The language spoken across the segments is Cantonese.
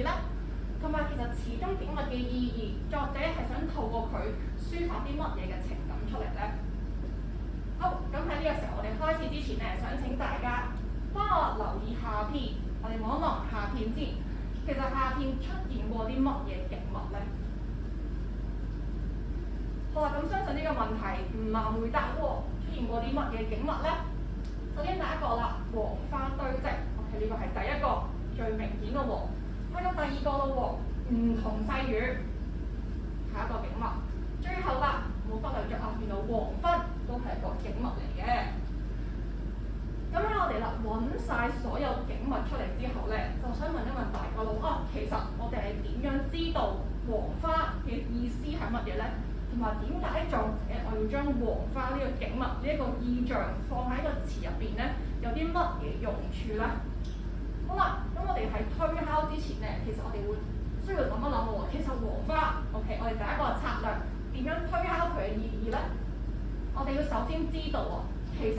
義咧？同埋其實詞中景物嘅意義，作者係想透過佢抒發啲乜嘢嘅情感出嚟咧？好，咁喺呢個時候我哋開始之前咧，想請大家幫我留意下篇，我哋望一望下篇先。其實下篇出現過啲乜嘢景物咧？好啦，咁相信呢個問題唔難回答喎。出現過啲乜嘢景物咧？首先第一個啦，黃花堆積 ，OK 呢個係第一個最明顯嘅喎。去到第二個咯喎，梧桐細雨，下一個景物。最後啦，冇忽略咗啊，原來黃昏都係一個景物嚟嘅。咁咧，我哋啦揾晒所有景物出嚟之後咧，就想問一問大家咯，其實我哋係點樣知道黃花嘅意思係乜嘢咧？同埋點解作者我要將黃花呢個景物呢一個意象放喺個詞入邊咧？有啲乜嘢用處咧？好啦，咁我哋喺推敲之前咧，其實我哋會需要諗一諗喎。其實黃花 ，OK， 我哋第一個策略點樣推敲佢嘅意義咧？我哋要首先知道喎，其實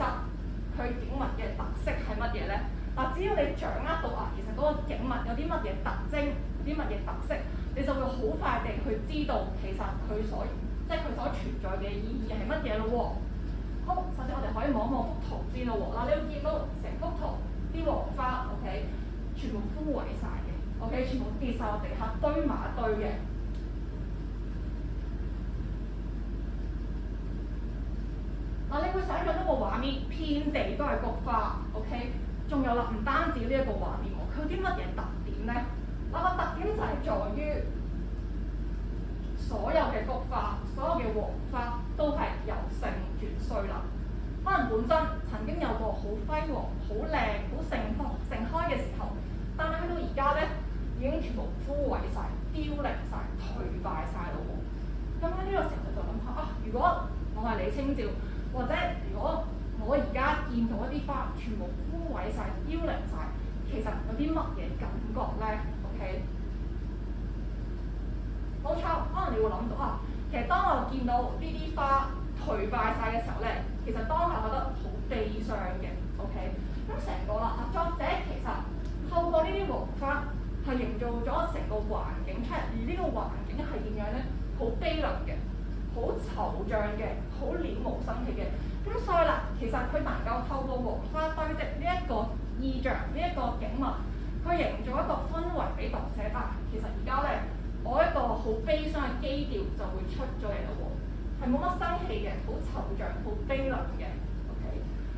佢景物嘅特色係乜嘢咧？嗱，只要你掌握到其實嗰個景物有啲乜嘢特徵，有啲乜嘢特色，你就會好快地去知道其實佢所存在嘅意義係乜嘢咯喎。好，首先我哋可以望一望幅圖先咯喎。嗱，你會見到成幅圖啲黃花 ，OK， 全部枯萎晒嘅 ，OK， 全部跌晒落地下堆埋一堆嘅。嗱，你會想象一個畫面，遍地都係菊花 ，OK， 仲有啦，唔單止呢一個畫面喎，佢有啲乜嘢特點咧？嗱，個特點就係在於所有嘅菊花，所有嘅黃花都係由盛轉衰啦。可能本身曾經有個好輝煌、好靚、好盛開嘅時候，但係去到而家咧，已經全部枯萎晒、凋零晒、頹敗晒咯喎。咁喺呢個時候就諗下如果我係李清照，或者如果我而家見到一啲花全部枯萎晒、凋零晒，其實有啲乜嘢感覺咧 ？OK， 冇錯，可能你會諗到其實當我見到呢啲花頹敗晒嘅時候咧，其實當下覺得好悲傷嘅。OK， 咁成個啦，作者其實透過呢啲黃花係營造咗成個環境出嚟，而呢個環境係點樣咧？好悲涼嘅，好惆悵嘅，好了無生氣嘅。咁所以啦，其實佢能夠透過黃花堆積呢一個意象，呢一個景物，去營造一個氛圍俾讀者其實而家咧，我一個好悲傷嘅基調就會出咗嚟咯喎，係冇乜生氣嘅，好惆悵、好悲涼嘅。OK，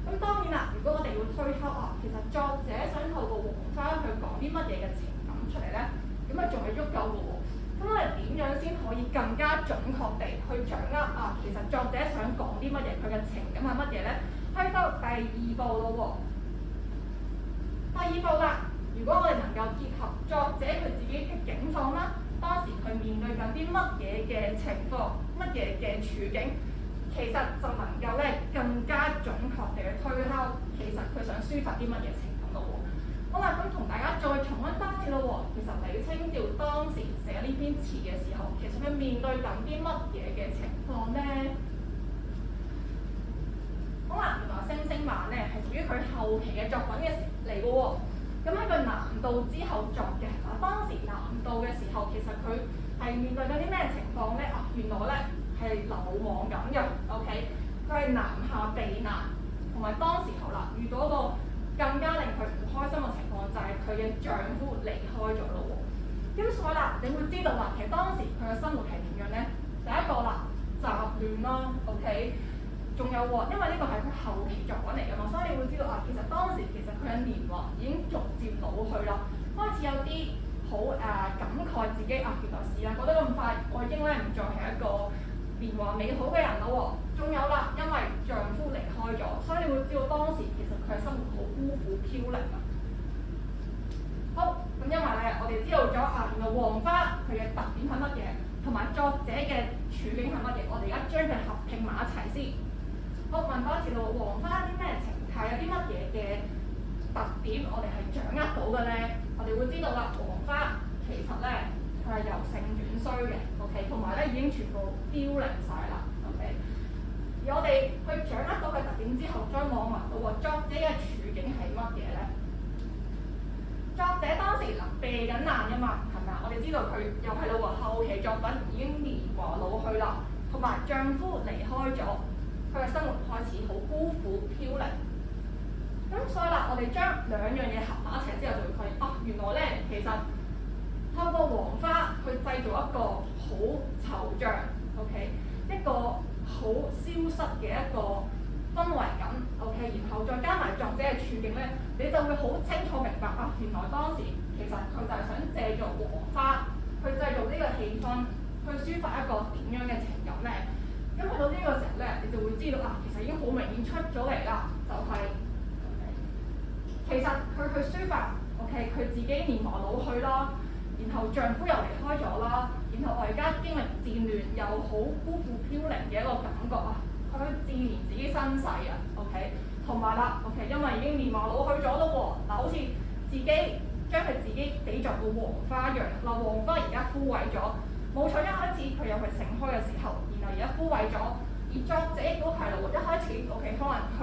咁當然啦，如果我哋要推敲其實作者想透過黃花去講啲乜嘢嘅情感出嚟咧，咁仲係足夠嘅喎。咁我哋點樣先可以更加準確地去掌握其實作者想講啲乜嘢，佢嘅情感係乜嘢咧？去到第二步咯喎，第二步啦，如果我哋能夠結合作者佢自己嘅境況啦，當時佢面對緊啲乜嘢嘅情況，乜嘢嘅處境，其實就能夠咧更加準確地去推敲，其實佢想抒發啲乜嘢情感咯喎。好啦，咁同大家再重溫多次咯喎。其實李清照當時寫呢篇詞嘅時候，其實佢面對緊啲乜嘢嘅情況咧？好啦，原來《星星晚》咧係屬於佢後期嘅作品嘅嚟嘅喎。咁喺佢南渡之後作嘅，當時南渡嘅時候，其實佢係面對緊啲咩情況咧？原來咧係流亡緊嘅。OK， 佢係南下避難，同埋當時候啦遇到一個更加令佢唔開心嘅情況，就係佢嘅丈夫離開咗咯喎。咁所以啦，你會知道其實當時佢嘅生活係點樣咧？第一個啦，雜亂啦 ，OK， 仲有喎，因為呢個係佢後期作品嚟㗎嘛，所以你會知道其實當時其實佢嘅年華已經逐漸老去啦，開始有啲好感慨自己原來是覺得咁快，我已經咧唔再係一個年華美好嘅人咯喎。仲有啦，因為丈夫離開咗，所以你會知道當時其實佢嘅生活好孤苦飄零啊。好，咁因為咧，我哋知道咗原來黃花佢嘅特點係乜嘢，同埋作者嘅處境係乜嘢，我哋而家將佢合併埋一齊先。好，問多一次咯，黃花啲咩情態，有啲乜嘢嘅特點，我哋係掌握到嘅咧？我哋會知道啦，黃花其實咧佢係由盛轉衰嘅 ，OK， 同埋咧已經全部凋零晒啦 ，OK。而我哋去掌握到佢特點之後，再望埋到作者嘅處境係乜嘢咧？作者當時避緊難㗎嘛，係咪啊？我哋知道佢又係咯喎，後期作品已經年華老去啦，同埋丈夫離開咗，佢嘅生活開始好孤苦飄零。咁所以啦，我哋將兩樣嘢合埋一齊之後，就會發現啊，原來咧其實透過黃花去製造一個好惆悵 ，OK， 一個好消失嘅一個氛圍感 ，OK， 然後再加埋作者嘅處境咧，你就會好清楚明白啊！原來當時其實佢就係想借助黃花去製造呢個氣氛，去抒發一個點樣嘅情感咧。咁去到呢個時候咧，你就會知道啊，其實已經好明顯出咗嚟啦，就係、其實佢去抒發 ，OK， 佢自己年華老去啦，然後丈夫又離開咗啦，然後我而家經歷戰亂又好孤苦飄零嘅一個感覺啊！佢去自憐自己身世啊 ，OK， 同埋啦 ，OK， 因為已經年華老去咗咯喎，嗱，好似自己將佢自己比作個黃花一樣，嗱，黃花而家枯萎咗，冇錯，一開始佢有佢盛開嘅時候，然後而家枯萎咗，而作者亦都係咯喎，一開始 OK， 可能佢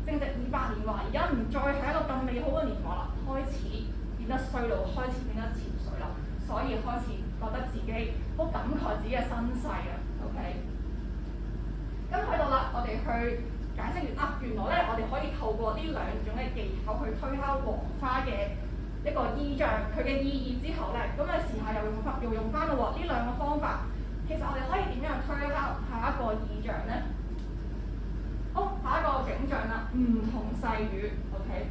正值200年華，而家唔再係一個咁美好嘅年華啦，開始變得衰老，開始變得潛水啦，所以開始覺得自己好感慨自己嘅身世啊 ，OK。咁去到啦，我哋去解釋完啊，原來咧我哋可以透過呢兩種嘅技巧去推敲黃花嘅一個意象，佢嘅意義之後咧，咁啊時下又用翻咯喎，呢兩個方法，其實我哋可以點樣去推敲下一個意象咧？好，下一個景象啦，梧桐細雨 ，OK，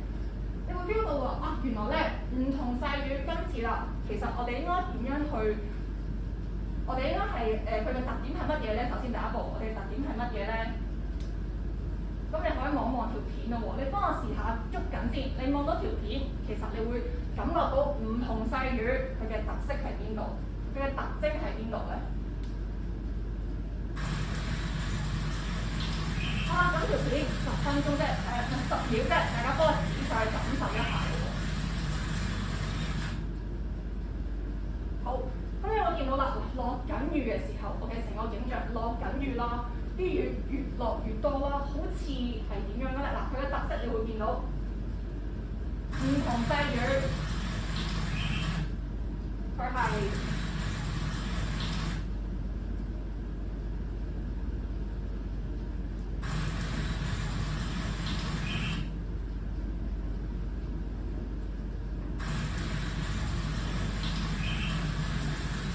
你會 feel 到喎啊，原來咧梧桐細雨今次啦，其實我哋應該點樣去？我哋應該係佢嘅特點係乜嘢咧？首先第一步，我哋嘅特點係乜嘢咧？咁你可以望一望條片咯喎，你幫我試下捉緊先。你望到條片，其實你會感覺到梧桐細雨佢嘅特色喺邊度？佢嘅特徵喺邊度咧？好啦，咁條片10分鐘啫，10秒啫，大家幫我仔細感受一下喎。好。咁你會見到啦，落緊雨嘅時候，OK，成個景象落緊雨啦，啲雨越落越多啦，好似係點樣嘅咧？嗱，佢嘅特色你會見到梧桐細雨，佢係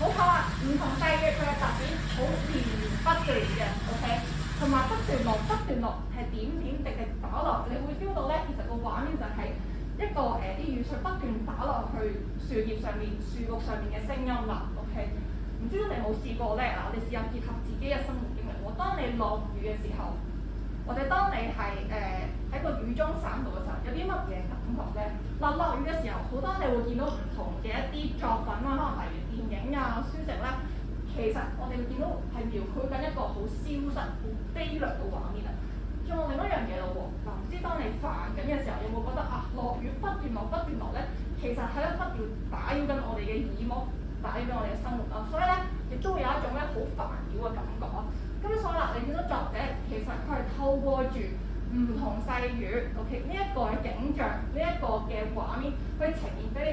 冇錯啦，梧桐細雨佢嘅特點好連綿不斷嘅 ，OK， 同埋不斷落係點點滴滴打落，你會 feel 到咧，其實個畫面就係一個啲雨水不斷打落去樹葉上面、樹木上面嘅聲音啦 ，OK， 唔知道你有冇試過咧？嗱，我哋試下結合自己嘅生活經歷喎。當你落雨嘅時候，或者當你係喺個雨中散步嘅時候，有啲乜嘢感覺咧？嗱，落雨嘅時候，好多你會見到唔同嘅一啲作品啦，可能例如電影啊、書籍咧，其實我哋會見到係描繪緊一個好消失、好悲涼嘅畫面啊。仲有另一樣嘢咯喎，嗱，唔知當你煩緊嘅時候，有冇覺得啊，落雨不斷落咧，其實係不斷打擾緊我哋嘅耳膜，打擾緊我哋嘅生活啊，所以咧，亦都會有一種咧好煩擾嘅感覺啊。咁所以啦，你見到作者其實佢係透過住梧桐細雨 ，OK 呢一個嘅景象，呢一個嘅畫面，去呈現俾你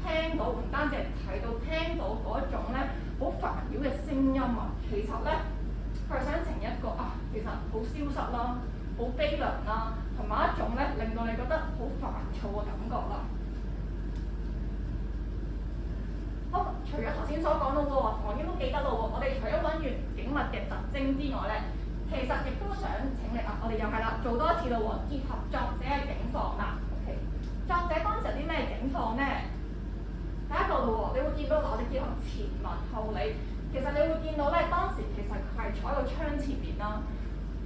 聽到，唔單止係睇到，聽到嗰一種咧好煩擾嘅聲音啊。其實咧，佢係想呈現一個啊，其實好消失啦，好悲涼啦，同埋一種咧令到你覺得好煩躁嘅感覺啦。好，除咗頭先所講到嘅喎，我應該都記得咯喎。我哋除咗揾完景物嘅特徵之外咧，其實亦都想請你啊，我哋又係啦，做多一次咯喎，結合作者嘅境況啦。OK， 作者當時有啲咩境況咧？第一個咯喎，你會見到嗱，我哋結合前文後理，其實你會見到咧，當時其實佢係坐喺個窗前面啦，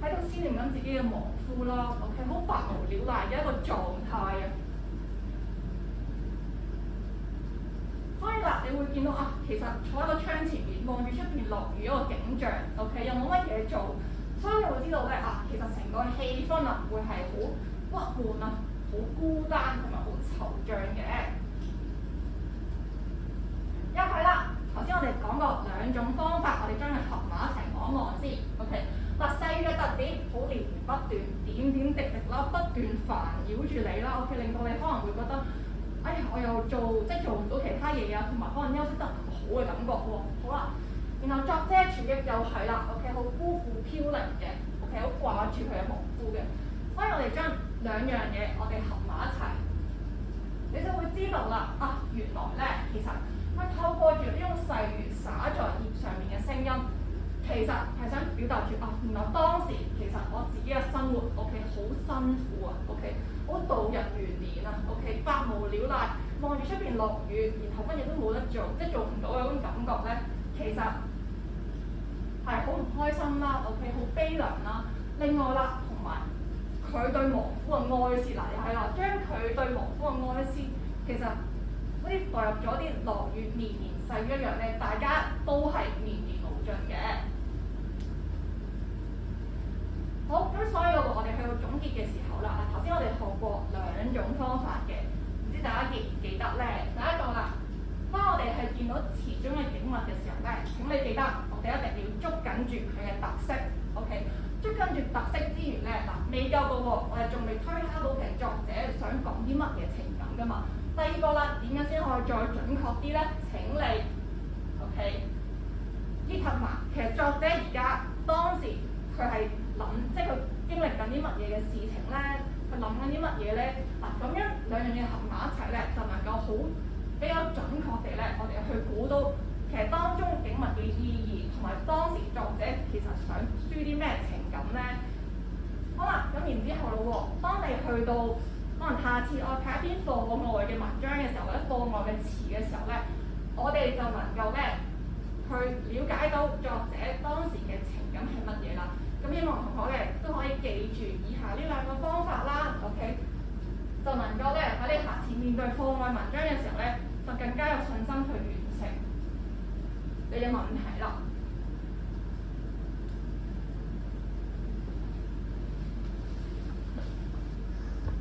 喺度思念緊自己嘅亡夫啦。OK， 好百無聊賴嘅一個狀態啊。所以啦，你會見到啊，其實坐喺個窗前面望住出邊落雨一個景象 ，OK， 又冇乜嘢做，所以你會知道咧啊，其實成個氣氛啊會係好鬱悶啊、好孤單同埋好惆悵嘅。又係啦，頭先我哋講過兩種方法，我哋將佢合埋一齊講一講先 ，OK。嗱，細雨嘅特點好連綿不斷，點點滴滴啦，不斷煩擾住你啦 ，OK， 令到你可能會覺得哎呀我又做唔到其他嘢啊，同埋可能休息得唔好嘅感覺喎。好啦，然後作者處境又係啦 ，OK 好孤負飄零嘅 ，OK 好掛住佢嘅亡夫嘅，所以我哋將兩樣嘢我哋合埋一齊，你就會知道啦。啊，原來咧其實佢透過住呢種細雨灑在葉上面嘅聲音。其實係想表達住啊，原來當時其實我自己嘅生活 OK 好辛苦啊 OK 好度日如年啊 OK 百無聊賴，望住出邊落雨，然後乜嘢都冇得做，即係做唔到嗰種感覺咧，其實係好唔開心啦 OK 好悲涼啦。另外啦，同埋佢對亡夫嘅哀思啦，又係啦，將佢對亡夫嘅哀思其實好似代入咗啲落雨綿綿細雨一樣咧，大家都係綿綿無盡嘅。好，咁所以我哋去到總結嘅時候啦，頭先我哋學過兩種方法嘅，唔知大家記唔記得咧？第一個啦，當我哋係見到詞中嘅景物嘅時候咧，請你記得我哋一定要捉緊住佢嘅特色 ，OK？ 捉緊住特色之餘咧，未夠嘅喎，我哋仲未推敲到其實作者想講啲乜嘢情感㗎嘛。第二個啦，點樣先可以再準確啲咧？請你 OK？以及其實作者而家當時佢係諗，即係佢經歷緊啲乜嘢嘅事情咧？佢諗緊啲乜嘢咧？嗱，咁樣兩樣嘢合埋一齊咧，就能夠好比較準確地咧，我哋去估到其實當中景物嘅意義，同埋當時作者其實想輸啲咩情感咧？好啦，咁然之後咯喎，當你去到可能下次我睇一篇課外嘅文章嘅時候，或者課外嘅詞嘅時候咧，我哋就能夠咧去了解到作者當時嘅情感係乜嘢啦。咁希望同學咧都可以記住以下呢兩個方法啦 ，OK， 就能夠咧喺你下次面對課外文章嘅時候咧，就更加有信心去完成你嘅問題啦。